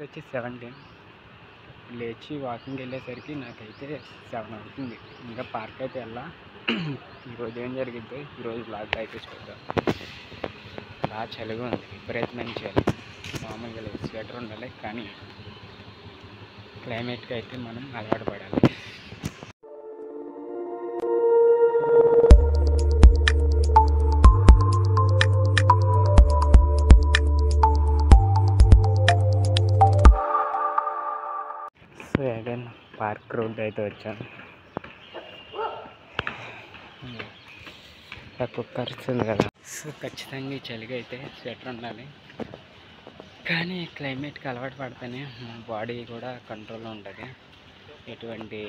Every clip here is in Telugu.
వచ్చి 17 లేచి వాకింగ్కి వెళ్ళేసరికి నాకైతే 7 అవుతుంది. ఇంకా పార్క్ అయితే ఈరోజు ఏం జరిగిద్దో ఈరోజు బ్లాగ్ అయితే చూద్దాం. బాగా చలిగా ఉంది, విపరీతమైన చలి. మామూలుగా లేదు, స్వెటర్ ఉండాలి, కానీ క్లైమేట్కి అయితే మనం అలవాటు పడాలి. సో అగైన్ పార్క్ రోడ్ అయితే వచ్చాను. కుక్క అరుస్తుంది కదా. సో ఖచ్చితంగా ఈ చలిగా అయితే స్వెటర్ ఉండాలి, కానీ క్లైమేట్కి అలవాటు పడితేనే మన బాడీ కూడా కంట్రోల్లో ఉంటుంది, ఎటువంటి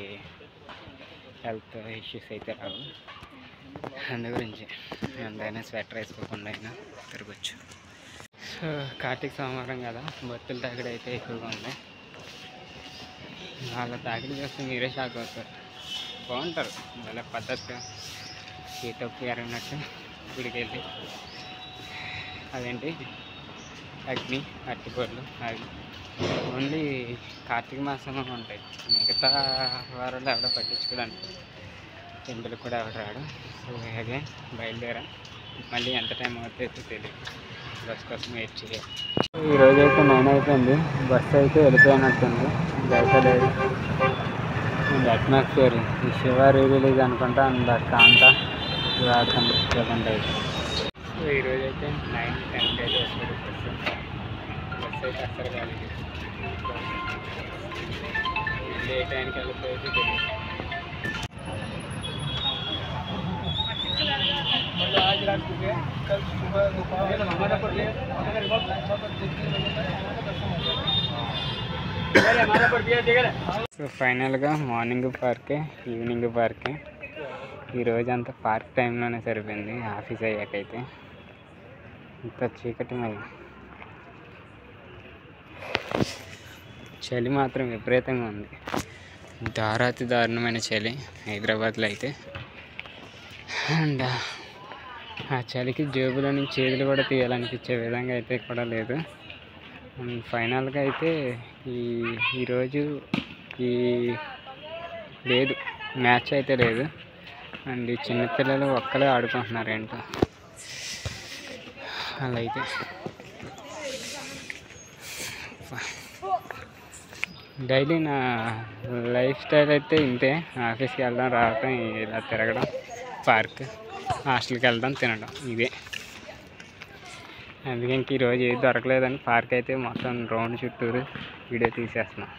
హెల్త్ ఇష్యూస్ అయితే రావు. అందు గురించి ఎంతైనా స్వెటర్ వేసుకోకుండా అయినా తిరగచ్చు. సో కార్తీక సోమవారం కదా, భక్తుల తాకిడి అయితే ఎక్కువగా ఉంది. వాళ్ళ తాకిడి చూస్తే మీరే షాక్ అవుతారు. బాగుంటారు, వాళ్ళ పద్ధతిగా సీతప్పు ఎరగినట్టు గుడికి వెళ్ళి అదేంటి అగ్ని అట్టిపొర్లు అవి ఓన్లీ కార్తీక మాసంలో ఉంటాయి. మిగతా వారాలు ఎవడో పట్టించుకోవడానికి టెంపుల్కి కూడా ఎవడు రాడు. సో అలాగే బయలుదేరా, మళ్ళీ ఎంత టైం అవుతుందో తెలియదు, బస్ కోసం వెయిట్ చేయాలి. ఈరోజు అయితే 9 అయిపోయింది, బస్సు అయితే వెళ్ళిపోయినట్టుంది, బయట లేదు. అండ్ అట్మాస్ఫియర్ ఈ శివ రిలీజ్ అనుకుంటా, అండ్ కాంతా ప్రజెంట్ అయితే. సో ఈరోజు అయితే 9:10 అయితే వస్తుంది బస్సు అయితే అసలు కాలేదు. ఏ టైంకి వెళ్ళిపోయేది తెలియదు. సో ఫైనల్గా మార్నింగ్ పార్కే, ఈవినింగ్ పార్కే. ఈరోజంతా పార్క్ టైంలోనే సరిపోయింది, ఆఫీస్ అయ్యాకైతే ఇంత చీకటి. మరి చలి మాత్రం విపరీతంగా ఉంది, దారుణమైన చలి హైదరాబాద్లో అయితే. అండ్ ఆ చలికి జేబులో నుంచి చేతులు కూడా తీయాలనిపించే విధంగా అయితే కూడా లేదు. అండ్ ఫైనల్గా అయితే ఈరోజు లేదు, మ్యాచ్ అయితే లేదు. అండ్ ఈ చిన్నపిల్లలు ఒక్కలే ఆడుకుంటున్నారు ఏంటో అలా అయితే. డైలీ నా లైఫ్ స్టైల్ అయితే ఇంతే, ఆఫీస్కి వెళ్ళడం, రావడం, ఇలా తిరగడం, పార్క్, హాస్టల్కి వెళ్ళడం, తినడం, ఇదే. అందుకే ఇంక ఈరోజు ఏది దొరకలేదని పార్క్ అయితే మొత్తం రౌండ్ చుట్టూరు వీడియో తీసేస్తున్నాను.